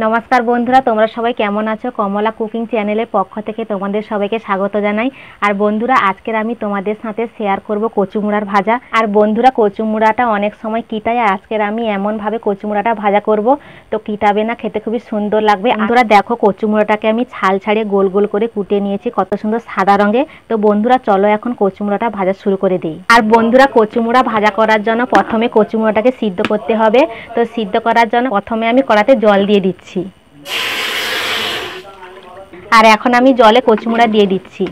নমস্কার বন্ধুরা, তোমরা সবাই কেমন আছো? কমলা কুকিং চ্যানেলের পক্ষ থেকে তোমাদের সবাইকে স্বাগত জানাই। আর বন্ধুরা, আজকের আমি তোমাদের সাথে শেয়ার করব কচুমুড়ার ভাজা। আর বন্ধুরা, কচুমুড়াটা অনেক সময় কিটায়, আর আজকের আমি এমনভাবে কচুমুড়াটা ভাজা করব, তো কিটাবে না, খেতে খুবই সুন্দর লাগবে। বন্ধুরা দেখো, কচুমুড়াটাকে আমি ছাল ছাড়িয়ে গোল গোল করে কুটে নিয়েছি, কত সুন্দর সাদা রঙে। তো বন্ধুরা চলো এখন কচুমুড়াটা ভাজা শুরু করে দিই। আর বন্ধুরা, কচুমুড়া ভাজা করার জন্য প্রথমে কচুমুড়াটাকে সিদ্ধ করতে হবে। তো সিদ্ধ করার জন্য প্রথমে আমি কড়াতে জল দিয়ে দিচ্ছি। আর এখন আমি জলে কচুমুড়া দিয়ে দিচ্ছি।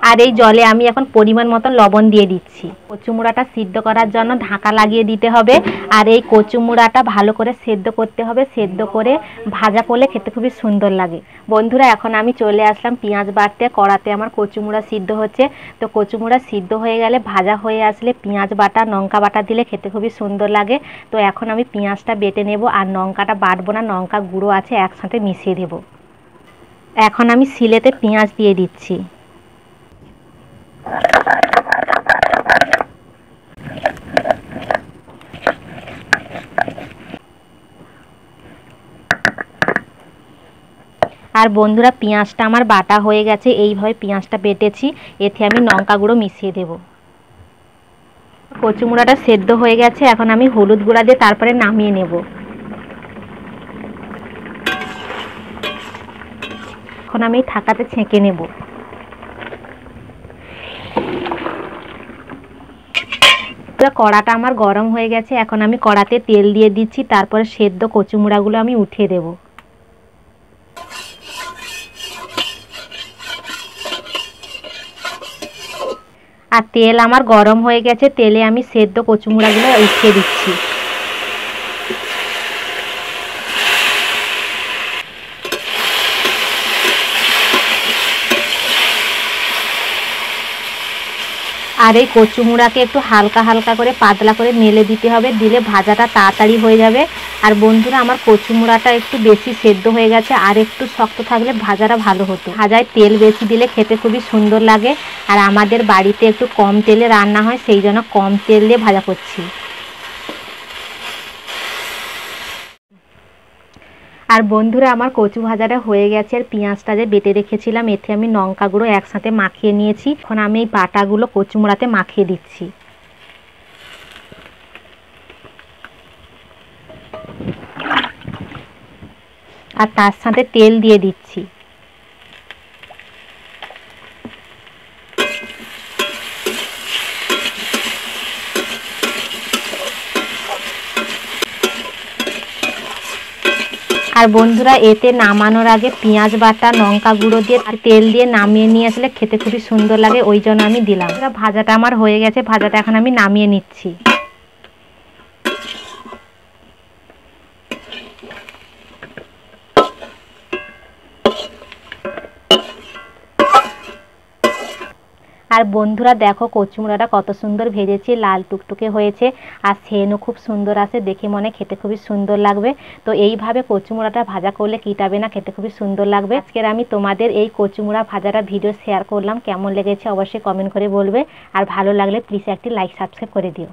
আর এই জলে আমি এখন পরিমাণ মতো লবণ দিয়ে দিচ্ছি। কচুমুড়াটা সিদ্ধ করার জন্য ঢাকা লাগিয়ে দিতে হবে। আর এই কচুমুড়াটা ভালো করে সেদ্ধ করতে হবে, সেদ্ধ করে ভাজা করলে খেতে খুবই সুন্দর লাগে। বন্ধুরা এখন আমি চলে আসলাম পেঁয়াজ বাটতে। কড়াতে আমার কচুমুড়া সিদ্ধ হচ্ছে। তো কচুমুড়া সিদ্ধ হয়ে গেলে, ভাজা হয়ে আসলে পেঁয়াজ বাটা লঙ্কা বাটা দিলে খেতে খুবই সুন্দর লাগে। তো এখন আমি পেঁয়াজটা বেটে নেব, আর লঙ্কাটা বাটবো না, লঙ্কা গুঁড়ো আছে একসাথে মিশিয়ে দেব। এখন আমি শিলেতে পেঁয়াজ দিয়ে দিচ্ছি। আর বন্ধুরা, পেঁয়াজটা আমার বাটা হয়ে গেছে। এইভাবে পেঁয়াজটা বেটেছি, এতে আমি লঙ্কা গুঁড়ো মিশিয়ে দেব। কচুমুড়াটা সেদ্ধ হয়ে গেছে, এখন আমি হলুদ গুঁড়া দিয়ে তারপরে নামিয়ে নেব। এখন আমি ঢাকাতে ছেঁকে নেব। কড়াটা আমার গরম হয়ে গেছে, এখন আমি কড়াতে তেল দিয়ে দিচ্ছি, তারপরে সেদ্ধ কচুমুড়াগুলো আমি উঠিয়ে দেব। আর তেল আমার গরম হয়ে গেছে, তেলে আমি সেদ্ধ কচুমুড়াগুলো উঠিয়ে দিচ্ছি। আর এই কচুমুড়াকে একটু হালকা হালকা করে পাতলা করে নেড়ে দিতে হবে, দিলে ভাজাটা তাড়াতাড়ি হয়ে যাবে। আর বন্ধুরা, আমার কচুমুড়াটা একটু বেশি সেদ্ধ হয়ে গেছে, আর একটু শক্ত থাকলে ভাজাটা ভালো হতো। ভাজায় তেল বেশি দিলে খেতে খুবই সুন্দর লাগে। আর আমাদের বাড়িতে একটু কম তেলে রান্না হয়, সেই জন্য কম তেল দিয়ে ভাজা করছি। আর বন্ধুরা, আমার কচু ভাজাটা হয়ে গেছে। আর পেঁয়াজটা যে বেটে রেখেছিলাম, এতে আমি লঙ্কা গুঁড়ো একসাথে মাখিয়ে নিয়েছি। এখন আমি এই বাটাগুলো কচুমুড়াতে মাখিয়ে দিচ্ছি। আর তার সাথে তেল দিয়ে দিচ্ছি। আর বন্ধুরা, এতে নামানোর আগে পেঁয়াজ বাটা লঙ্কা গুঁড়ো দিয়ে আর তেল দিয়ে নামিয়ে নিয়ে আসলে খেতে খুবই সুন্দর লাগে, ওই জন্য আমি দিলাম। ভাজাটা আমার হয়ে গেছে, ভাজাটা এখন আমি নামিয়ে নিচ্ছি। আর বন্ধুরা দেখো, কচুমুড়াটা কত সুন্দর ভেজেছি, লাল টুকটুকে হয়েছে। আর সেনও খুব সুন্দর আছে, দেখে মনে খেতে খুবই সুন্দর লাগবে। তো এইভাবে কচুমুড়াটা ভাজা করলে কিটাবে না, খেতে খুবই সুন্দর লাগবে। আজকের আমি তোমাদের এই কচুমুড়া ভাজাটা ভিডিও শেয়ার করলাম। কেমন লেগেছে অবশ্যই কমেন্ট করে বলবে। আর ভালো লাগলে প্লিজ একটি লাইক সাবস্ক্রাইব করে দিও।